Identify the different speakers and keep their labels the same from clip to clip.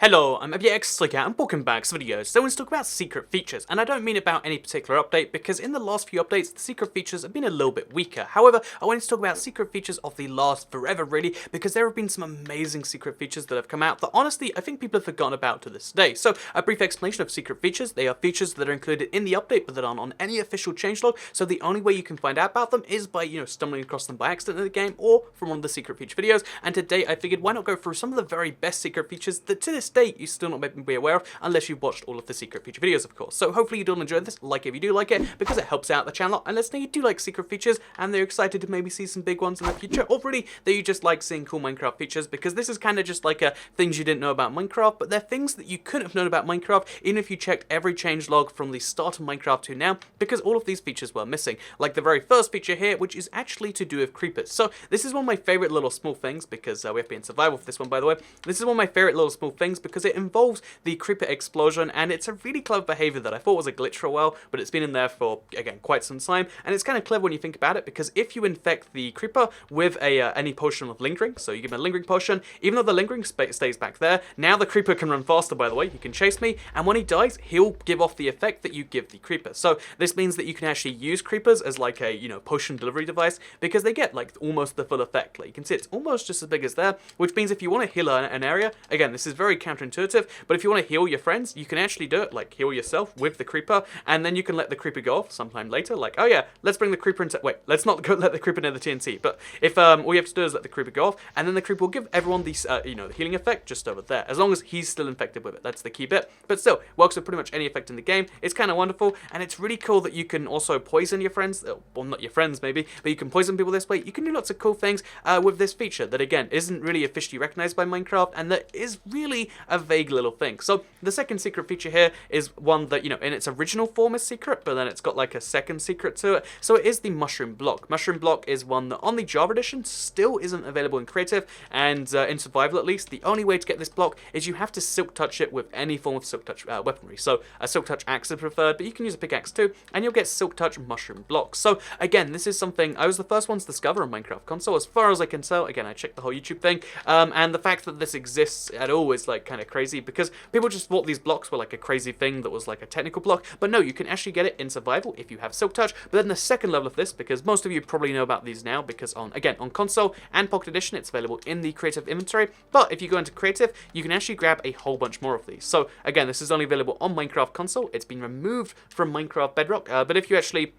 Speaker 1: Hello, I'm FBX and welcome back to videos. So let's talk about secret features, and I don't mean about any particular update because in the last few updates the secret features have been a little bit weaker. However, I wanted to talk about secret features of the last forever really, because there have been some amazing secret features that have come out that honestly I think people have forgotten about to this day. So a brief explanation of secret features. They are features that are included in the update but that aren't on any official changelog, so the only way you can find out about them is by, stumbling across them by accident in the game or from one of the secret feature videos. And today I figured why not go through some of the very best secret features that to this day you still not maybe be aware of unless you've watched all of the secret feature videos, of course. So hopefully you do enjoy this, like if you do like it, because it helps out the channel, and let's know you do like secret features and they're excited to maybe see some big ones in the future, or really that you just like seeing cool Minecraft features, because this is kind of just like things you didn't know about Minecraft, but they're things that you couldn't have known about Minecraft even if you checked every changelog from the start of Minecraft to now, because all of these features were missing. Like the very first feature here, which is actually to do with creepers. So this is one of my favorite little small things, because we have to be in survival for this one, by the way. This is one of my favorite little small things because it involves the creeper explosion, and it's a really clever behavior that I thought was a glitch for a while, but it's been in there for, again, quite some time, and it's kind of clever when you think about it, because if you infect the creeper with any potion of lingering, so you give him a lingering potion, even though the lingering stays back there, now the creeper can run faster, by the way, he can chase me, and when he dies, he'll give off the effect that you give the creeper. So this means that you can actually use creepers as like a, potion delivery device, because they get like almost the full effect. Like you can see it's almost just as big as there, which means if you want to heal an area, again, this is very counterintuitive, but if you want to heal your friends, you can actually do it, like heal yourself with the creeper, and then you can let the creeper go off sometime later, like, oh yeah, let's bring the creeper into, wait, let's not go let the creeper near the TNT, but if, all you have to do is let the creeper go off, and then the creeper will give everyone the, the healing effect just over there, as long as he's still infected with it. That's the key bit, but still, works with pretty much any effect in the game. It's kind of wonderful, and it's really cool that you can also poison your friends, well, not your friends maybe, but you can poison people this way. You can do lots of cool things with this feature that, again, isn't really officially recognized by Minecraft, and that is really a vague little thing. So the second secret feature here is one that, in its original form is secret, but then it's got like a second secret to it. So it is the mushroom block. Mushroom block is one that on the Java edition still isn't available in creative, and in survival at least, the only way to get this block is you have to silk touch it with any form of silk touch weaponry. So a silk touch axe is preferred, but you can use a pickaxe too, and you'll get silk touch mushroom blocks. So again, this is something I was the first one to discover on Minecraft console, as far as I can tell. Again, I checked the whole YouTube thing, and the fact that this exists at all is like kind of crazy, because people just thought these blocks were like a crazy thing that was like a technical block, but no, you can actually get it in survival if you have silk touch. But then the second level of this, because most of you probably know about these now, because on console and pocket edition it's available in the creative inventory, but if you go into creative you can actually grab a whole bunch more of these. So again, this is only available on Minecraft console. It's been removed from Minecraft Bedrock, but if you actually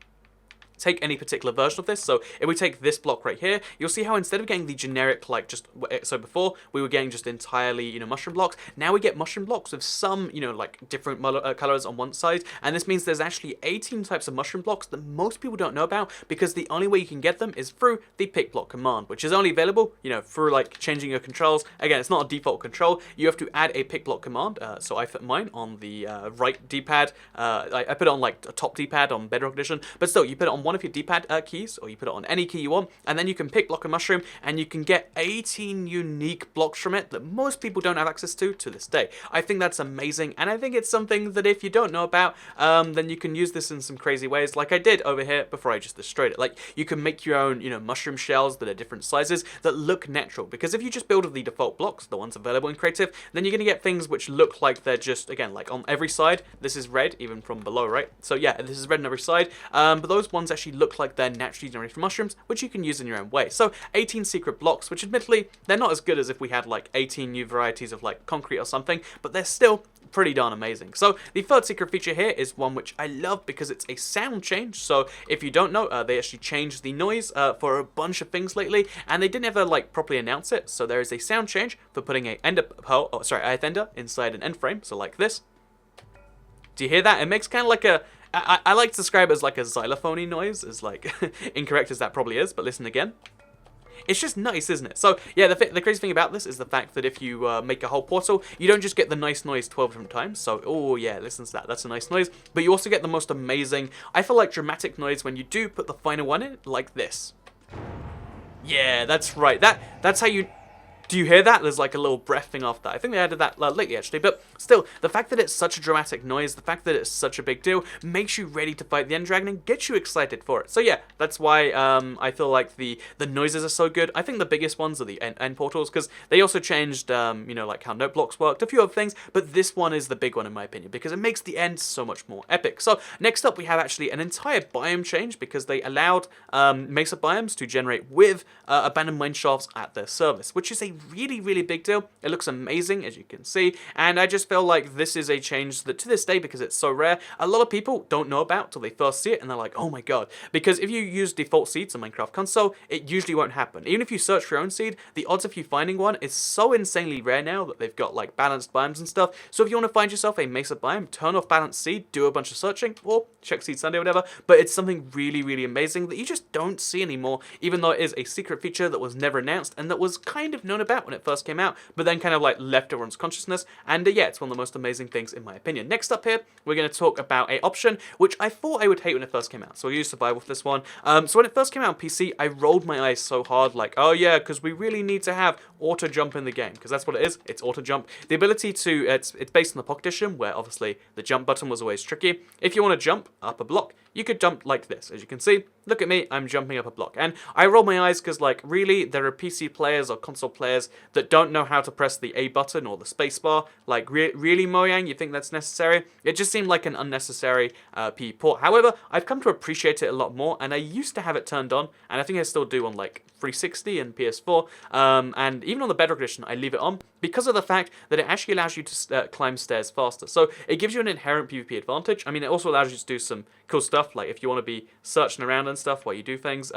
Speaker 1: take any particular version of this, so if we take this block right here, you'll see how instead of getting the generic, like just, so before we were getting just entirely, mushroom blocks, now we get mushroom blocks with some, like different colors on one side, and this means there's actually 18 types of mushroom blocks that most people don't know about, because the only way you can get them is through the pick block command, which is only available, through like changing your controls. Again, it's not a default control, you have to add a pick block command, so I put mine on the right D-pad, I put it on like a top D-pad on Bedrock edition, but still, you put it on one of your D-pad keys, or you put it on any key you want, and then you can pick block a mushroom, and you can get 18 unique blocks from it that most people don't have access to this day. I think that's amazing, and I think it's something that if you don't know about, then you can use this in some crazy ways, like I did over here before I just destroyed it. Like, you can make your own, mushroom shells that are different sizes that look natural, because if you just build the default blocks, the ones available in creative, then you're going to get things which look like they're just, again, like on every side, this is red, even from below, right? So yeah, this is red on every side, but those ones actually look like they're naturally generated from mushrooms, which you can use in your own way. So 18 secret blocks, which admittedly, they're not as good as if we had like 18 new varieties of like concrete or something, but they're still pretty darn amazing. So the third secret feature here is one which I love because it's a sound change. So if you don't know, they actually changed the noise for a bunch of things lately, and they didn't ever like properly announce it. So there is a sound change for putting a earth ender inside an end frame. So like this. Do you hear that? It makes kind of like a, I like to describe it as like a xylophone noise, as like incorrect as that probably is, but listen again. It's just nice, isn't it? So yeah, the crazy thing about this is the fact that if you make a whole portal, you don't just get the nice noise 12 different times. So, oh yeah, listen to that. That's a nice noise. But you also get the most amazing, I feel like, dramatic noise when you do put the final one in, like this. Yeah, that's right. That's how you... Do you hear that? There's like a little breath thing off that. I think they added that lately actually, but still, the fact that it's such a dramatic noise, the fact that it's such a big deal, makes you ready to fight the end dragon and gets you excited for it. So yeah, that's why I feel like the noises are so good. I think the biggest ones are the end portals, because they also changed, you know, like how note blocks worked, a few other things, but this one is the big one in my opinion, because it makes the end so much more epic. So next up we have actually an entire biome change, because they allowed Mesa Biomes to generate with abandoned mine shafts at their service, which is a really, really big deal. It looks amazing, as you can see, and I just feel like this is a change that to this day, because it's so rare, a lot of people don't know about till they first see it, and they're like, oh my god, because if you use default seeds on Minecraft console, it usually won't happen. Even if you search for your own seed, the odds of you finding one is so insanely rare now that they've got like balanced biomes and stuff. So if you want to find yourself a Mesa biome, turn off balanced seed, do a bunch of searching, or check Seed Sunday or whatever, but it's something really, really amazing that you just don't see anymore, even though it is a secret feature that was never announced and that was kind of known about when it first came out, but then kind of like left everyone's consciousness, and yeah, it's one of the most amazing things in my opinion. Next up here, we're going to talk about a option which I thought I would hate when it first came out, so we'll use survival for this one. So when it first came out on PC, I rolled my eyes so hard, like, oh yeah, because we really need to have auto jump in the game, because that's what it is, it's auto jump. The ability to, it's based on the Pocket Edition, where obviously the jump button was always tricky. If you want to jump up a block, you could jump like this. As you can see, look at me, I'm jumping up a block. And I roll my eyes because, like, really, there are PC players or console players that don't know how to press the A button or the space bar. Like, really, Mojang, you think that's necessary? It just seemed like an unnecessary PE port. However, I've come to appreciate it a lot more, and I used to have it turned on, and I think I still do on, like, 360 and PS4, and even on the Bedrock Edition, I leave it on because of the fact that it actually allows you to climb stairs faster. So it gives you an inherent PvP advantage. I mean, it also allows you to do some cool stuff, like if you want to be searching around and stuff while you do things.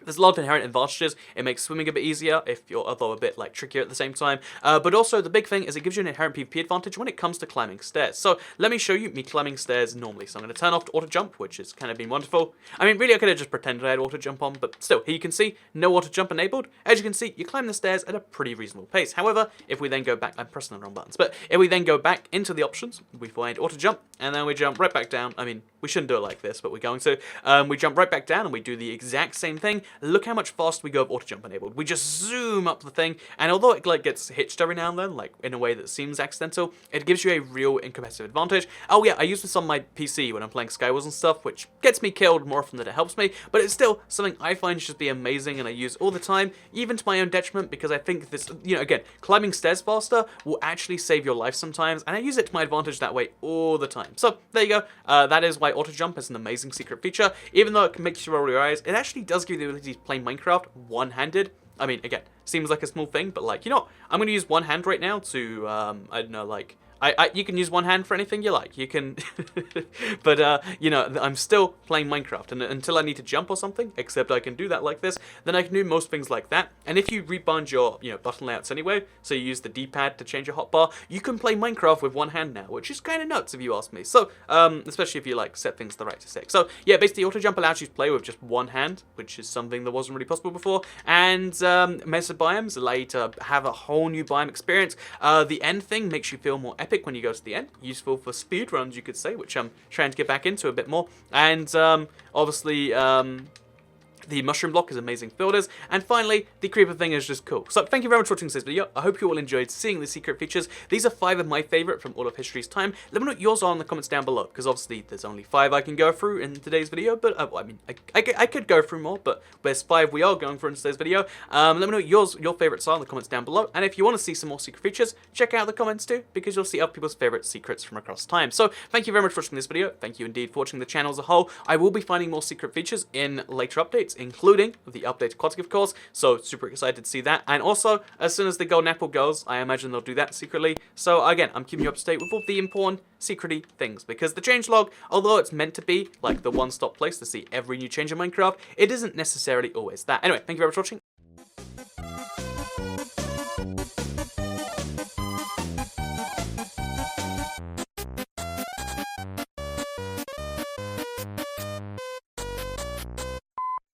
Speaker 1: There's a lot of inherent advantages. It makes swimming a bit easier, if you're although a bit like trickier at the same time. But also the big thing is it gives you an inherent PvP advantage when it comes to climbing stairs. So let me show you me climbing stairs normally. So I'm going to turn off auto jump, which has kind of been wonderful. I mean, really I could have just pretended I had auto jump on, but still, here you can see no auto jump enabled. As you can see, you climb the stairs at a pretty reasonable pace. However, if we then go back, I'm pressing the wrong buttons, but if we then go back into the options, we find auto jump, and then we jump right back down. I mean, we shouldn't do it like this, but we're going to. We jump right back down and we do the exact same thing. Look how much faster we go with auto jump enabled. We just zoom up the thing, and although it like gets hitched every now and then, like in a way that seems accidental, it gives you a real competitive advantage. Oh yeah, I use this on my PC when I'm playing Skywars and stuff, which gets me killed more often than it helps me, but it's still something I find should be amazing and I use all the time, even to my own detriment, because I think this, you know, again, climbing stairs faster will actually save your life sometimes, and I use it to my advantage that way all the time. So there you go. That is why auto jump is an amazing secret feature. Even though it makes you roll your eyes, it actually does give you the ability to play Minecraft one-handed. I mean, again, seems like a small thing, but like, you know, I'm going to use one hand right now to, I don't know, like, you can use one hand for anything you like. You can, but you know, I'm still playing Minecraft, and until I need to jump or something, except I can do that like this, then I can do most things like that. And if you rebind your, you know, button layouts anyway, so you use the D-pad to change your hotbar, you can play Minecraft with one hand now, which is kind of nuts if you ask me. So, especially if you like set things the right stick. So yeah, basically auto jump allows you to play with just one hand, which is something that wasn't really possible before. And Mesa Biomes allow you to have a whole new biome experience. The end thing makes you feel more epic when you go to the end, useful for speed runs, you could say, which I'm trying to get back into a bit more. And obviously, the mushroom block is amazing builders, and finally, the creeper thing is just cool. So thank you very much for watching this video. I hope you all enjoyed seeing the secret features. These are 5 of my favorite from all of history's time. Let me know what yours are in the comments down below, because obviously there's only 5 I can go through in today's video, but I mean, I could go through more, but there's 5 we are going through in today's video. Let me know what your favorites are in the comments down below, and if you want to see some more secret features, check out the comments too, because you'll see other people's favorite secrets from across time. So thank you very much for watching this video. Thank you indeed for watching the channel as a whole. I will be finding more secret features in later updates, including the update to Quantic, of course, so super excited to see that. And also, as soon as the golden apple goes, I imagine they'll do that secretly. So again, I'm keeping you up to date with all the important secrety things, because the changelog, although it's meant to be like the one-stop place to see every new change in Minecraft, it isn't necessarily always that. Anyway, thank you very much for watching.